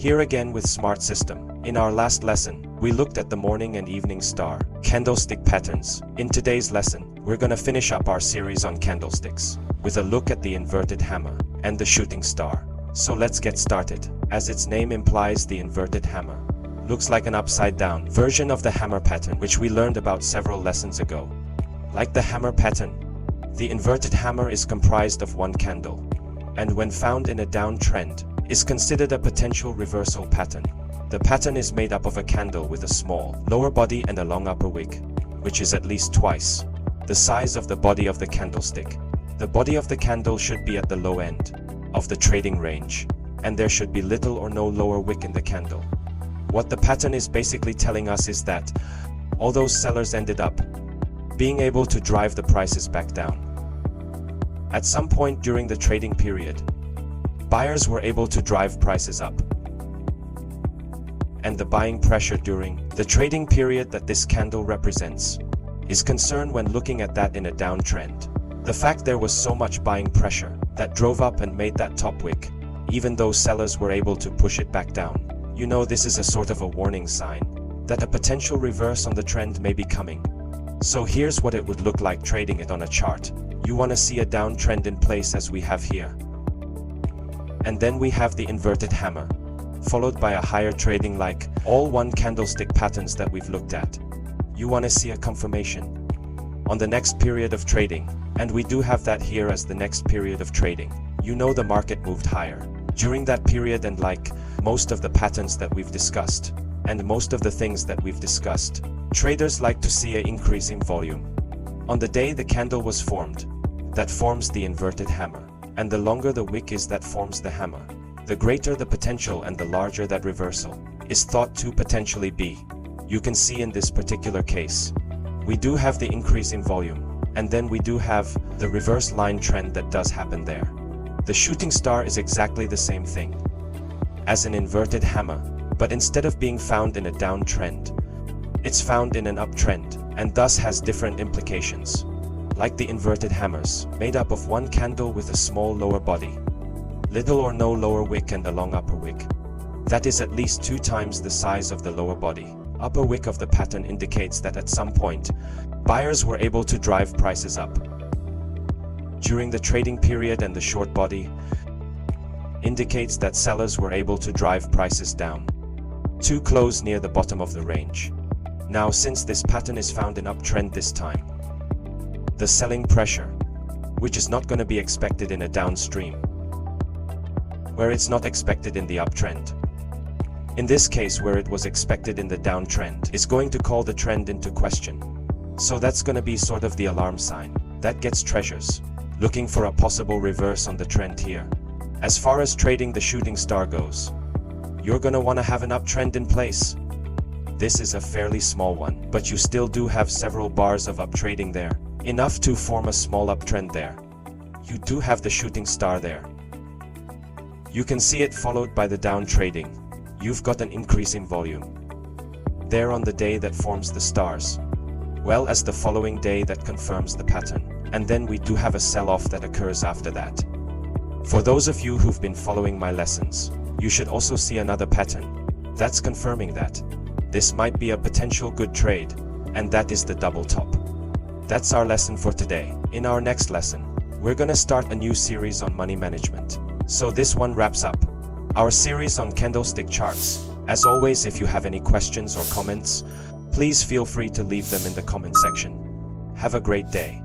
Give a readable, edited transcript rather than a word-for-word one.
Here again with Smart System. In our last lesson, we looked at the morning and evening star candlestick patterns. In today's lesson, we're gonna finish up our series on candlesticks with a look at the inverted hammer and the shooting star. So let's get started. As its name implies, the inverted hammer looks like an upside-down version of the hammer pattern, which we learned about several lessons ago. Like the hammer pattern, the inverted hammer is comprised of one candle, and when found in a downtrend, is considered a potential reversal pattern. The pattern is made up of a candle with a small lower body and a long upper wick, which is at least twice the size of the body of the candlestick. The body of the candle should be at the low end of the trading range, and there should be little or no lower wick in the candle. What the pattern is basically telling us is that although sellers ended up being able to drive the prices back down, at some point during the trading period, buyers were able to drive prices up. And the buying pressure during the trading period that this candle represents is concerned when looking at that in a downtrend. The fact there was so much buying pressure that drove up and made that top wick, even though sellers were able to push it back down. You know, this is a sort of a warning sign that a potential reverse on the trend may be coming. So here's what it would look like trading it on a chart. You want to see a downtrend in place as we have here. And then we have the inverted hammer, followed by a higher trading like all one candlestick patterns that we've looked at. You want to see a confirmation on the next period of trading, and we do have that here as the next period of trading. You know, the market moved higher during that period, and like most of the patterns that we've discussed, and most of the things that we've discussed, traders like to see an increase in volume. On the day the candle was formed, that forms the inverted hammer, and the longer the wick is that forms the hammer, the greater the potential and the larger that reversal is thought to potentially be. You can see in this particular case, we do have the increase in volume, and then we do have the reverse line trend that does happen there. The shooting star is exactly the same thing as an inverted hammer, but instead of being found in a downtrend, it's found in an uptrend, and thus has different implications. Like the inverted hammers, made up of one candle with a small lower body, little or no lower wick, and a long upper wick. That is at least 2 times the size of the lower body. Upper wick of the pattern indicates that at some point, buyers were able to drive prices up during the trading period, and the short body indicates that sellers were able to drive prices down to close near the bottom of the range. Now, since this pattern is found in uptrend this time, the selling pressure, which is not going to be expected in a downstream, where it's not expected in the uptrend, in this case where it was expected in the downtrend, is going to call the trend into question. So that's going to be sort of the alarm sign that gets treasures looking for a possible reverse on the trend here. As far as trading the shooting star goes, you're going to want to have an uptrend in place. This is a fairly small one, but you still do have several bars of up trading there, enough to form a small uptrend there. You do have the shooting star there. You can see it followed by the down trading. You've got an increase in volume there on the day that forms the stars, well as the following day that confirms the pattern, and then we do have a sell-off that occurs after that. For those of you who've been following my lessons, you should also see another pattern that's confirming that this might be a potential good trade, and that is the double top. That's our lesson for today. In our next lesson, we're gonna start a new series on money management. So this one wraps up our series on candlestick charts. As always, if you have any questions or comments, please feel free to leave them in the comment section. Have a great day.